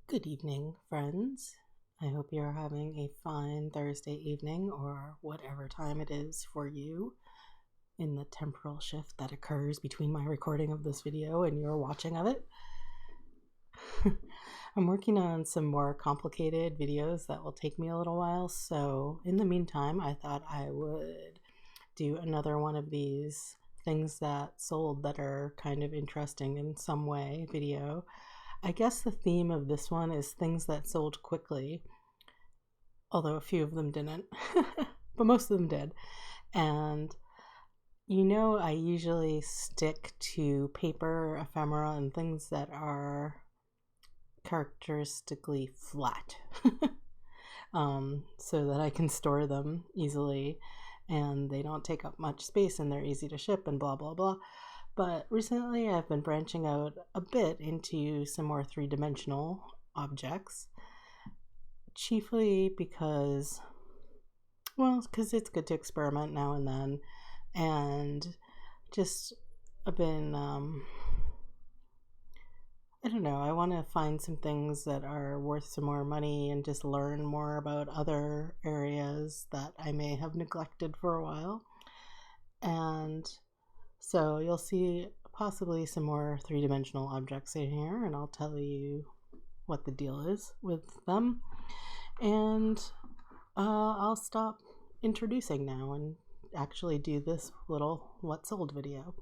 Good evening, friends. I hope you're having a fine Thursday evening or whatever time it is for you in the temporal shift that occurs between my recording of this video and your watching of it. I'm working on some more complicated videos that will take me a little while, so in the meantime, I thought I would do another one of these things that sold that are kind of interesting in some way video. I guess the theme of this one is things that sold quickly, although a few of them didn't, but most of them did. And I usually stick to paper, ephemera, and things that are characteristically flat so that I can store them easily and they don't take up much space and they're easy to ship and blah, blah, blah. But recently I've been branching out a bit into some more three-dimensional objects, chiefly because it's good to experiment now and then, and just I've been, I want to find some things that are worth some more money and just learn more about other areas that I may have neglected for a while. And so you'll see possibly some more three-dimensional objects in here, and I'll tell you what the deal is with them. And I'll stop introducing now and actually do this little what sold video.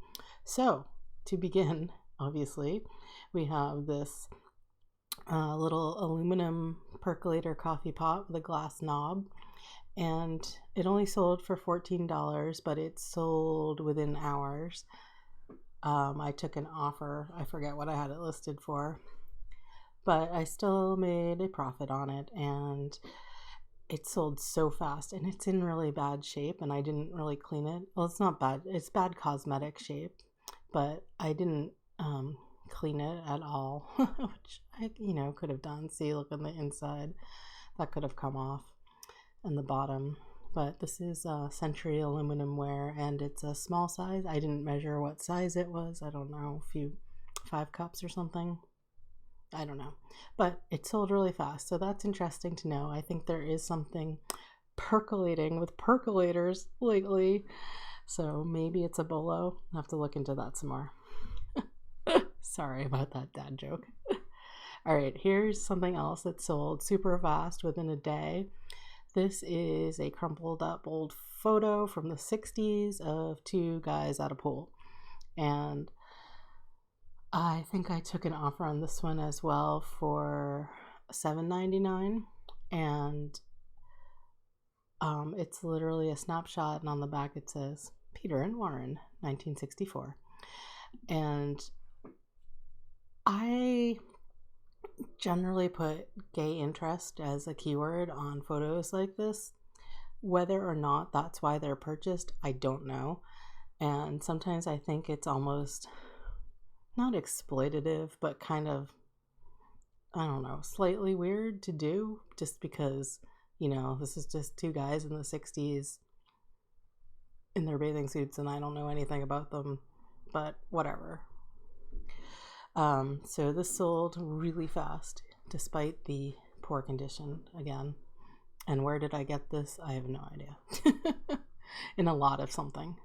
So to begin, obviously, we have this little aluminum percolator coffee pot with a glass knob. And it only sold for $14, but it sold within hours. I took an offer. I forget what I had it listed for, but I still made a profit on it, and it sold so fast, and it's in really bad shape, and I didn't really clean it. Well, it's not bad. It's bad cosmetic shape, but I didn't clean it at all, which I, could have done. See, look on the inside. That could have come off. And the bottom, but this is Century aluminum ware, and it's a small size. I didn't measure what size it was. I don't know, 5 cups or something. I don't know, but it sold really fast, so that's interesting to know. I think there is something percolating with percolators lately, so maybe it's a BOLO. I'll have to look into that some more. Sorry about that dad joke. All right, here's something else that sold super fast within a day. This is a crumpled up old photo from the 60s of 2 guys at a pool. And I think I took an offer on this one as well for $7.99. And it's literally a snapshot, and on the back it says Peter and Warren, 1964. And I generally put gay interest as a keyword on photos like this. Whether or not that's why they're purchased, I don't know. And sometimes I think it's almost not exploitative, but kind of, I don't know, slightly weird to do, just because, this is just 2 guys in the 60s in their bathing suits, and I don't know anything about them, but whatever. So this sold really fast, despite the poor condition again. And where did I get this? I have no idea. In a lot of something.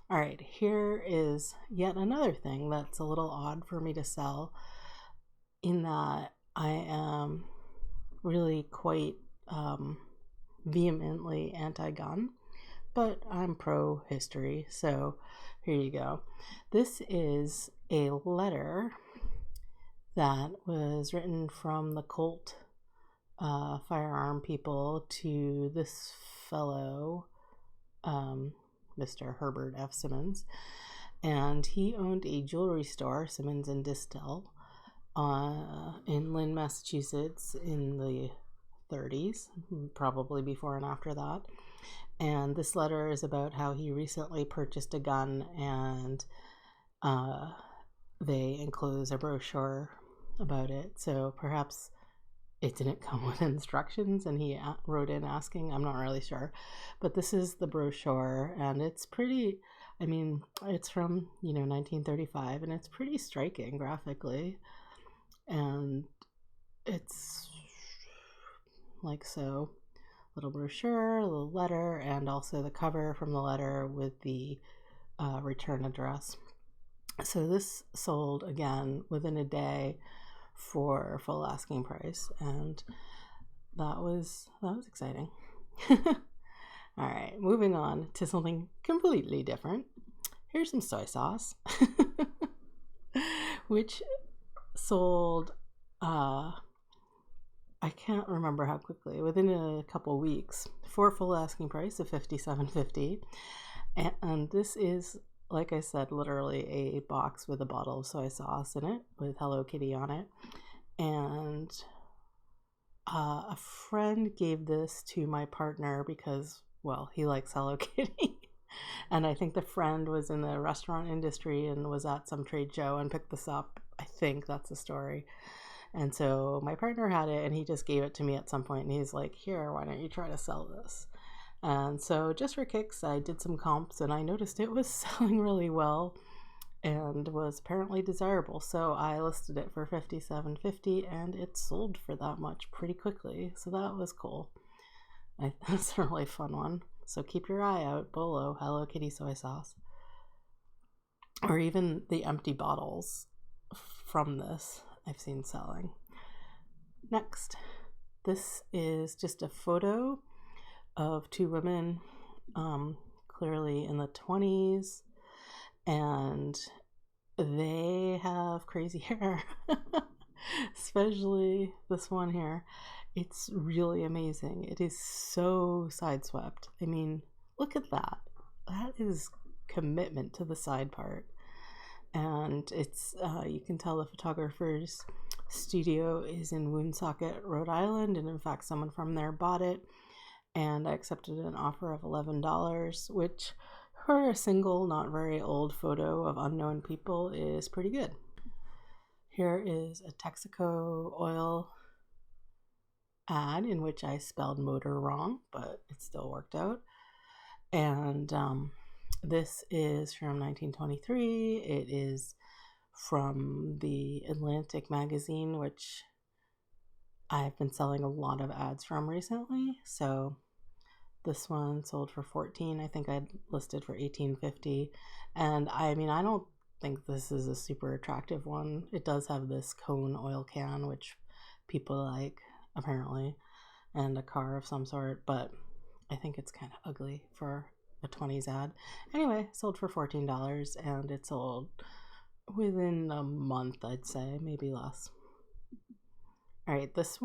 All right, here is yet another thing that's a little odd for me to sell, in that I am really quite vehemently anti-gun, but I'm pro-history, so here you go. This is a letter that was written from the Colt firearm people to this fellow, Mr. Herbert F. Simmons, and he owned a jewelry store, Simmons and Distill, in Lynn, Massachusetts in the 30s, probably before and after that. And this letter is about how he recently purchased a gun, and they enclose a brochure about it. So perhaps it didn't come with instructions and he wrote in asking. I'm not really sure. But this is the brochure, and it's pretty, it's from, 1935, and it's pretty striking graphically. And it's like so. Little brochure, a little letter, and also the cover from the letter with the return address. So this sold again within a day for full asking price, and that was exciting. All right, moving on to something completely different. Here's some soy sauce, which sold I can't remember how quickly, within a couple weeks, for full asking price of $57.50. And this is, like I said, literally a box with a bottle of soy sauce in it with Hello Kitty on it. And a friend gave this to my partner because, well, he likes Hello Kitty. And I think the friend was in the restaurant industry and was at some trade show and picked this up. I think that's the story. And so my partner had it and he just gave it to me at some point and he's like, here, why don't you try to sell this? And so just for kicks, I did some comps and I noticed it was selling really well and was apparently desirable. So I listed it for $57.50 and it sold for that much pretty quickly. So that was cool. That's a really fun one. So keep your eye out, Bolo, Hello Kitty soy sauce. Or even the empty bottles from this I've seen selling. Next, this is just a photo of two women, clearly in the 20s, and they have crazy hair, especially this one here. It's really amazing. It is so sideswept. I mean, look at that. That is commitment to the side part. And it's you can tell the photographer's studio is in Woonsocket, Rhode Island, and in fact someone from there bought it, and I accepted an offer of $11, which for a single not very old photo of unknown people is pretty good. Here is a Texaco Oil ad in which I spelled motor wrong, but it still worked out. And this is from 1923. It is from the Atlantic magazine, which I've been selling a lot of ads from recently. So this one sold for $14. I think I'd listed for $18.50. And I mean, I don't think this is a super attractive one. It does have this cone oil can, which people like, apparently, and a car of some sort, but I think it's kind of ugly for a 20s ad. Anyway, sold for $14 and it sold within a month, I'd say, maybe less. All right, this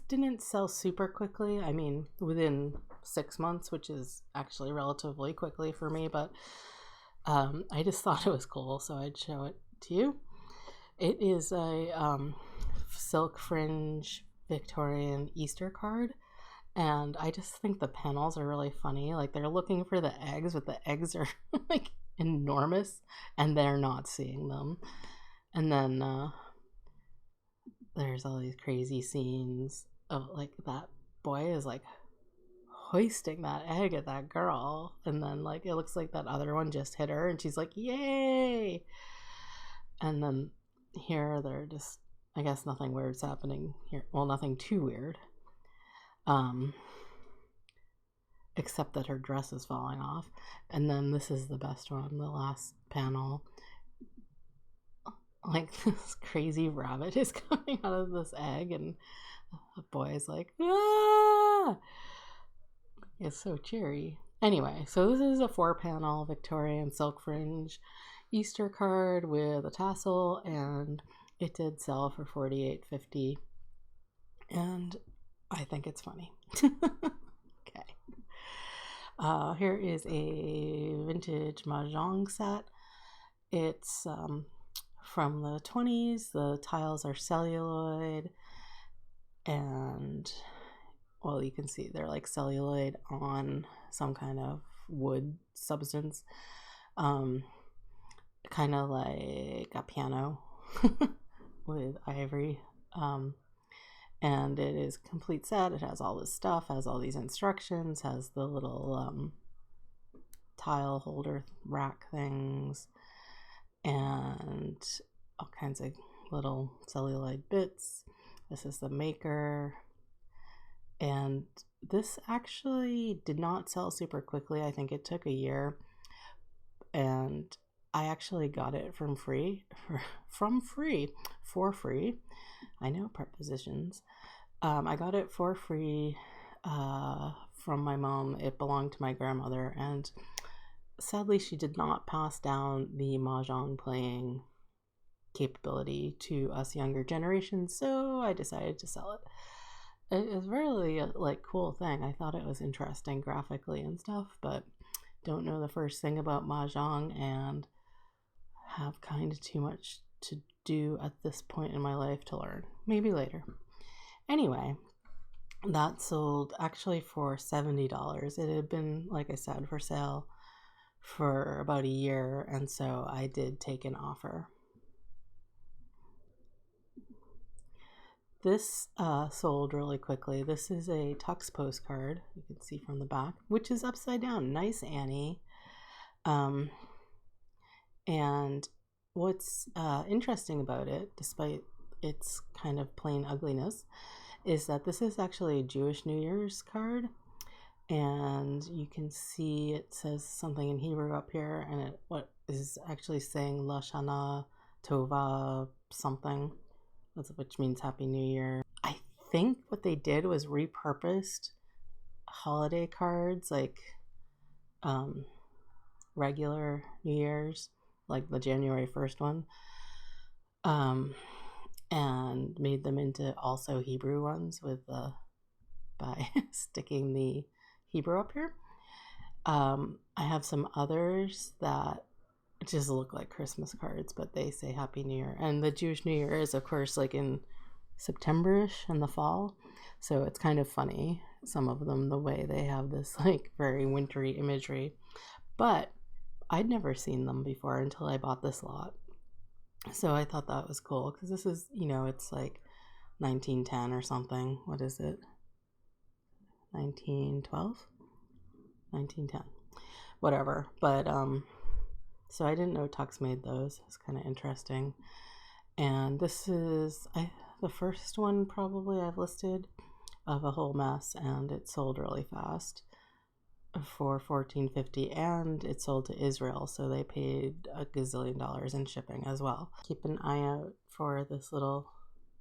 didn't sell super quickly. I mean, within 6 months, which is actually relatively quickly for me, but I just thought it was cool, so I'd show it to you. It is a silk fringe Victorian Easter card. And I just think the panels are really funny. Like, they're looking for the eggs, but the eggs are like enormous and they're not seeing them. And then there's all these crazy scenes of like that boy is like hoisting that egg at that girl. And then like it looks like that other one just hit her and she's like, yay. And then here they're just, I guess nothing weird's happening here. Well, nothing too weird. Except that her dress is falling off. And then this is the best one, the last panel. Like this crazy rabbit is coming out of this egg and the boy is like, ah! It's so cheery. Anyway, so this is a 4-panel Victorian silk fringe Easter card with a tassel, and it did sell for $48.50. And I think it's funny. Okay. Here is a vintage Mahjong Set. It's from the 20s. The tiles are celluloid. And, well, you can see they're like celluloid on some kind of wood substance. Kind of like a piano with ivory. And it is a complete set. It has all this stuff, has all these instructions, has the little tile holder rack things, and all kinds of little celluloid bits. This is the maker. And this actually did not sell super quickly. I think it took a year. And I actually got it for free. I know prepositions. I got it for free from my mom. It belonged to my grandmother, and sadly she did not pass down the Mahjong playing capability to us younger generations, so I decided to sell it. It was really a cool thing. I thought it was interesting graphically and stuff, but don't know the first thing about Mahjong and have kind of too much to do at this point in my life to learn. Maybe later. Anyway, that sold actually for $70. It had been, like I said, for sale for about a year, and so I did take an offer. This sold really quickly. This is a Tux Postcard, you can see from the back, which is upside down. Nice Annie. And what's interesting about it, despite its kind of plain ugliness, is that this is actually a Jewish New Year's card. And you can see it says something in Hebrew up here, and what is actually saying Lashana Tova something, which means Happy New Year. I think what they did was repurposed holiday cards, like regular New Year's, like the January 1st one, and made them into also Hebrew ones by sticking the Hebrew up here. I have some others that just look like Christmas cards, but they say Happy New Year. And the Jewish New Year is, of course, like in September-ish in the fall. So it's kind of funny, some of them, the way they have this like very wintry imagery. But I'd never seen them before until I bought this lot. So I thought that was cool because this is, it's like 1910 or something. What is it? 1912? 1910. Whatever. But so I didn't know Tux made those. It's kind of interesting. And this is the first one probably I've listed of a whole mess, and it sold really fast for $14.50, and it sold to Israel, so they paid a gazillion dollars in shipping as well. Keep an eye out for this little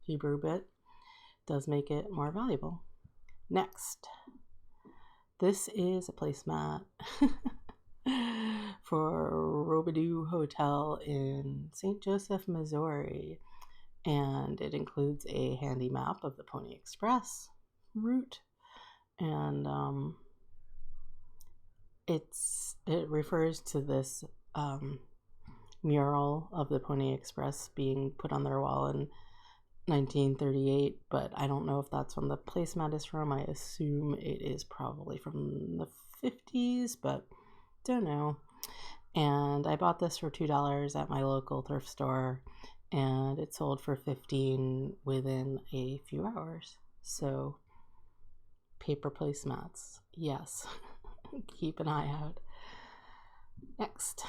Hebrew bit. It does make it more valuable. Next, this is a placemat for Robidoux Hotel in St. Joseph, Missouri, and it includes a handy map of the Pony Express route, and it refers to this mural of the Pony Express being put on their wall in 1938, but I don't know if that's when the placemat is from. I assume it is probably from the 50s, but don't know. And I bought this for $2 at my local thrift store, and it sold for $15 within a few hours. So paper placemats, yes. Keep an eye out. Next,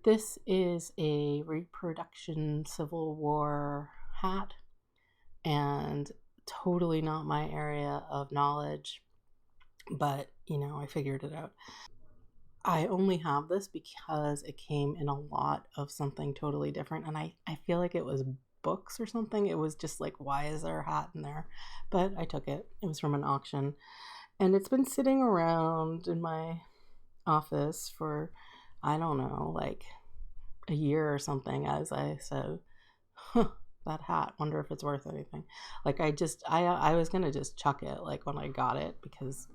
this is a Reproduction Civil War hat, and totally not my area of knowledge, but I figured it out. I only have this because it came in a lot of something totally different, and I feel like it was books or something. It was just like, why is there a hat in there? But I took it. It was from an auction, and it's been sitting around in my office for, I don't know, like a year or something, as I said, that hat, wonder if it's worth anything. Like I was gonna just chuck it like when I got it, because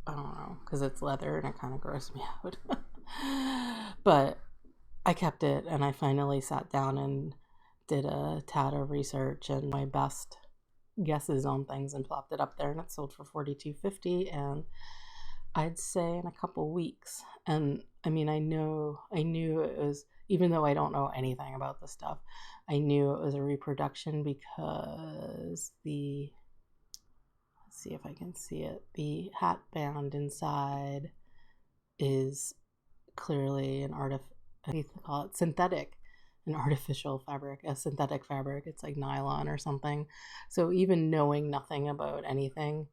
I don't know, because it's leather and it kind of grossed me out. But I kept it, and I finally sat down and did a tad of research and my best guesses on things and plopped it up there, and it sold for $42.50, and I'd say in a couple weeks. And I mean, I knew it was, even though I don't know anything about this stuff, I knew it was a reproduction because let's see if I can see it. The hat band inside is clearly an synthetic an artificial fabric, a synthetic fabric. It's like nylon or something. So even knowing nothing about anything,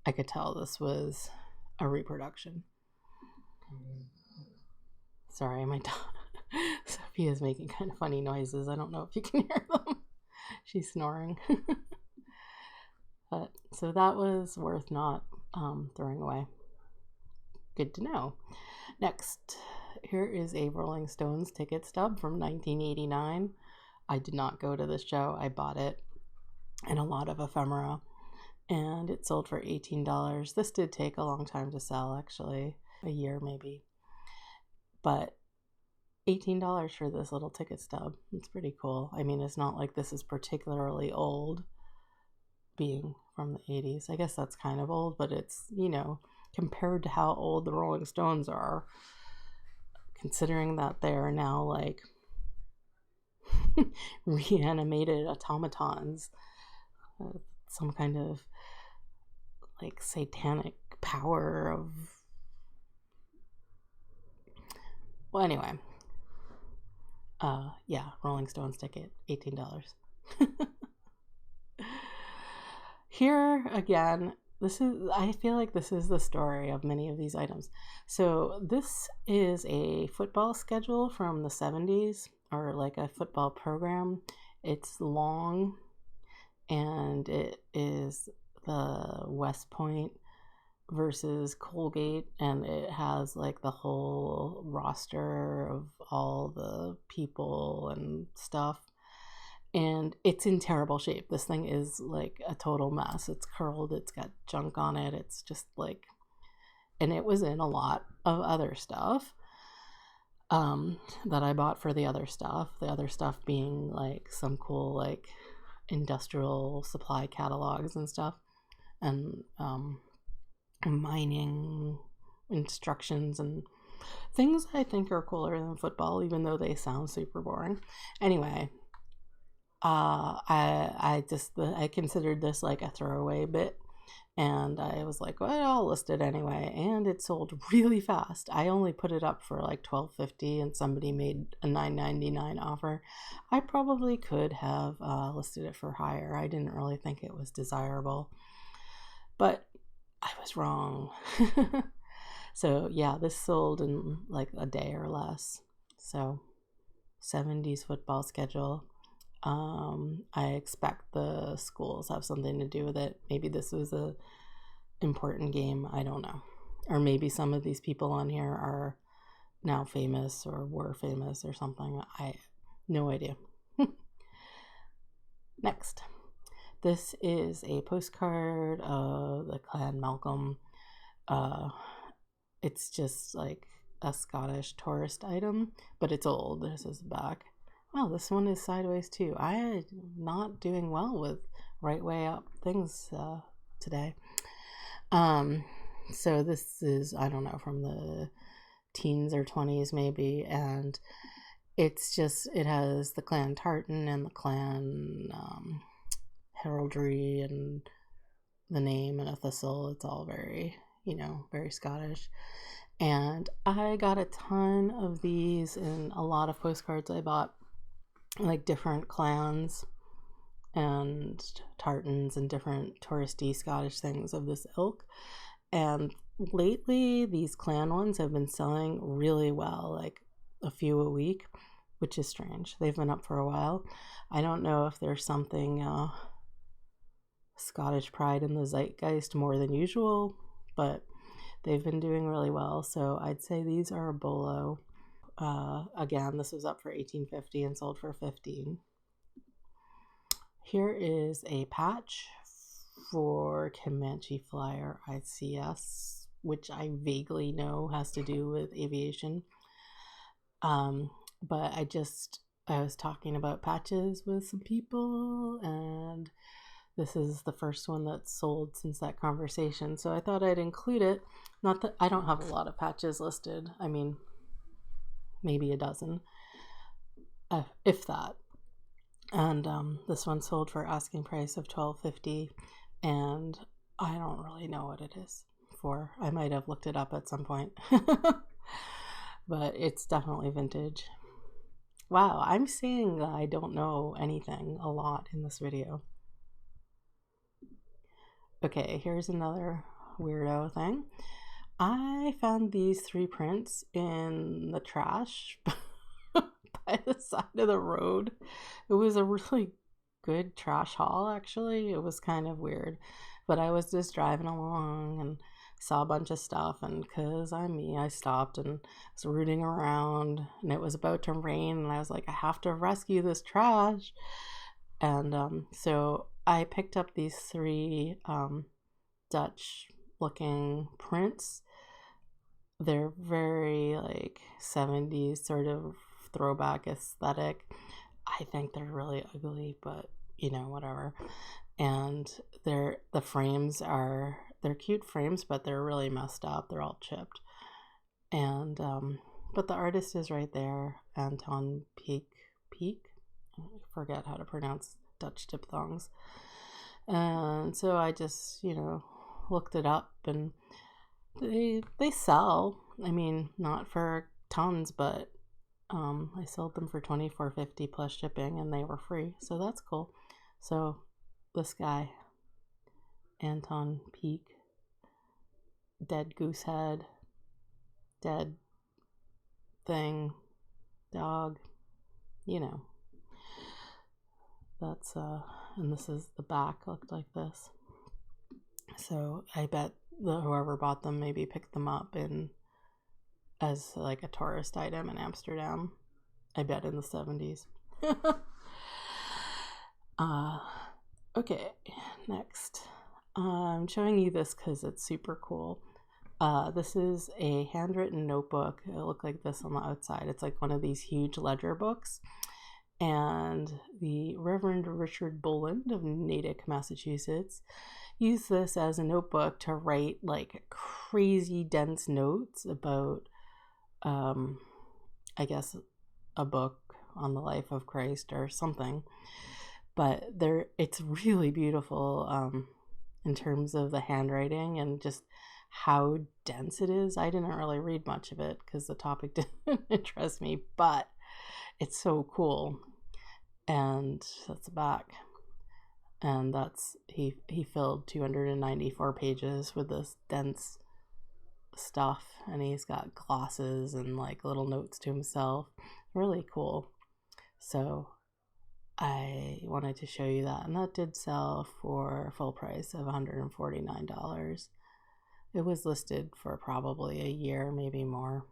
I could tell this was a reproduction. Sorry, my dog Sophia's making kind of funny noises. I don't know if you can hear them. She's snoring. But so that was worth not throwing away. Good to know. Next, here is a Rolling Stones ticket stub from 1989. I did not go to this show. I bought it in a lot of ephemera, and it sold for $18. This did take a long time to sell, actually, a year maybe. But $18 for this little ticket stub. It's pretty cool. I mean, it's not like this is particularly old, being from the 80s. I guess that's kind of old, but it's, you know, compared to how old the Rolling Stones are, considering that they are now like reanimated automatons, some kind of like satanic power of, well, anyway, yeah, Rolling Stones ticket, $18. Here again, I feel like this is the story of many of these items. So this is a football schedule from the 70s, or like a football program. It's long, and it is the West Point versus Colgate, and it has like the whole roster of all the people and stuff. And it's in terrible shape. This thing is like a total mess. It's curled, it's got junk on it. It's just like, and it was in a lot of other stuff that I bought for the other stuff. The other stuff being like some cool like industrial supply catalogs and stuff, and mining instructions and things I think are cooler than football, even though they sound super boring. Anyway, I considered this like a throwaway bit, and I was like, well, I'll list it anyway, and it sold really fast. I only put it up for like $12.50, and somebody made a $9.99 offer. I probably could have listed it for higher. I didn't really think it was desirable, but I was wrong. So yeah, this sold in like a day or less. So 70s football schedule. I expect the schools have something to do with it. Maybe this was a important game. I don't know. Or maybe some of these people on here are now famous or were famous or something. I no idea. Next. This is a postcard of the Clan Malcolm. It's just like a Scottish tourist item, but it's old. This is the back. Oh, this one is sideways too. I am not doing well with right way up things today. So this is, I don't know, from the teens or 20s maybe, and it's just, it has the clan tartan and the clan heraldry and the name and a thistle. It's all very, very Scottish. And I got a ton of these in a lot of postcards I bought, like different clans and tartans and different touristy Scottish things of this ilk. And lately these clan ones have been selling really well, like a few a week, which is strange. They've been up for a while. I don't know if there's something Scottish pride in the zeitgeist more than usual, but they've been doing really well. So I'd say these are a bolo. Again, this was up for $18.50 and sold for $15. Here is a patch for Comanche Flyer ICS, which I vaguely know has to do with aviation. But I was talking about patches with some people, and this is the first one that's sold since that conversation. So I thought I'd include it. Not that I don't have a lot of patches listed. I mean, maybe a dozen, if that. And this one sold for asking price of $12.50, and I don't really know what it is for. I might have looked it up at some point, but it's definitely vintage. Wow, I'm seeing that I don't know anything a lot in this video. Okay, here's another weirdo thing. I found these 3 prints in the trash by the side of the road. It was a really good trash haul, actually. It was kind of weird, but I was just driving along and saw a bunch of stuff, and because I'm me, I stopped and was rooting around, and it was about to rain, and I was like, I have to rescue this trash. And so I picked up these 3 Dutch looking prints. They're very like 70s sort of throwback aesthetic. I think they're really ugly, but you know, whatever. And the frames they're cute frames, but they're really messed up. They're all chipped. And but the artist is right there, Anton Pieck. I forget how to pronounce Dutch diphthongs. And so I just, looked it up, and they sell. I mean, not for tons, but I sold them for $24.50 plus shipping, and they were free, so that's cool. So this guy, Anton Pieck, dead goose head, dead thing, dog, that's and this is the back, looked like this. So I bet whoever bought them maybe picked them up as like a tourist item in Amsterdam. I bet in the 70s. Okay, next. I'm showing you this because it's super cool. This is a handwritten notebook. It looked like this on the outside. It's like one of these huge ledger books. And the Reverend Richard Boland of Natick, Massachusetts, used this as a notebook to write like crazy dense notes about, I guess, a book on the life of Christ or something. But it's really beautiful in terms of the handwriting and just how dense it is. I didn't really read much of it because the topic didn't interest me, but it's so cool. And that's the back. And that's he filled 294 pages with this dense stuff, and he's got glosses and like little notes to himself. Really cool. So I wanted to show you that, and that did sell for full price of $149. It was listed for probably a year, maybe more.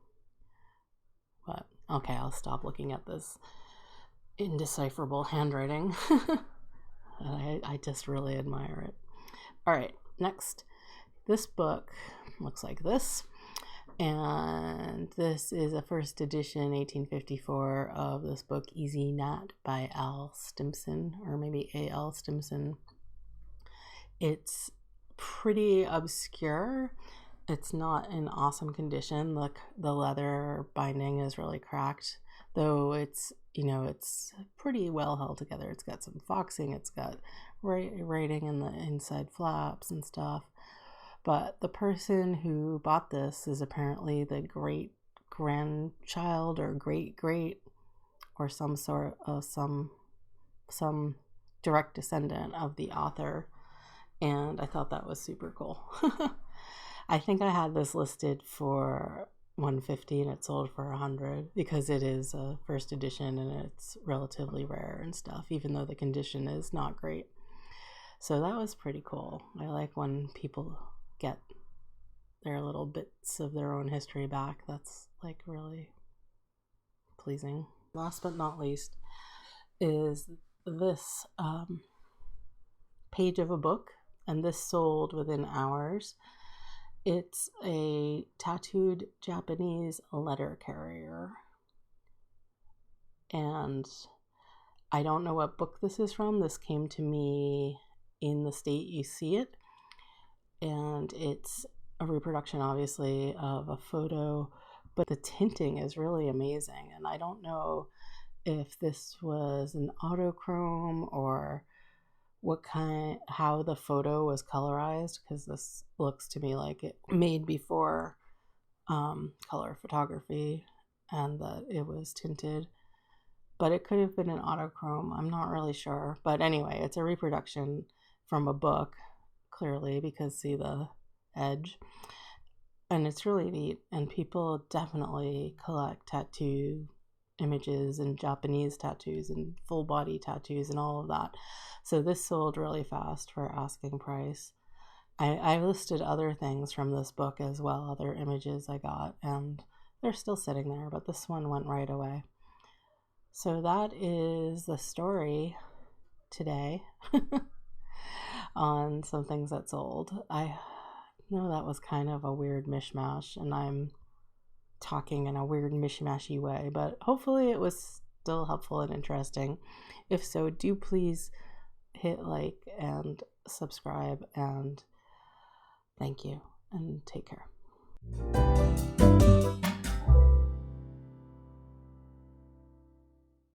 But okay, I'll stop looking at this indecipherable handwriting. I just really admire it. All right, next. This book looks like this. And this is a first edition, 1854, of this book, Easy Nat by Al Stimson, or maybe A.L. Stimson. It's pretty obscure. It's not in awesome condition. Look, the leather binding is really cracked, though it's pretty well held together. It's got some foxing, it's got writing in the inside flaps and stuff. But the person who bought this is apparently the great grandchild or great or some sort of some direct descendant of the author, and I thought that was super cool. I think I had this listed for $150 and it sold for $100 because it is a first edition and it's relatively rare and stuff, even though the condition is not great. So that was pretty cool. I like when people get their little bits of their own history back. That's like really pleasing. Last but not least is this page of a book, and this sold within hours. It's a tattooed Japanese letter carrier, and I don't know what book this is from. This came to me in the state you see it, and it's a reproduction, obviously, of a photo, but the tinting is really amazing. And I don't know if this was an autochrome or how the photo was colorized, because this looks to me like it made before color photography and that it was tinted. but it could have been an autochrome. I'm not really sure. But anyway, it's a reproduction from a book, clearly, because see the edge. And it's really neat. And people definitely collect tattoo images and Japanese tattoos and full body tattoos and all of that. So this sold really fast for asking price. I listed other things from this book as well, other images I got, and they're still sitting there, but this one went right away. So that is the story today on some things that sold. I know that was kind of a weird mishmash, and I'm talking in a weird mishmashy way, but hopefully it was still helpful and interesting. If so, do please hit like and subscribe, and thank you, and take care.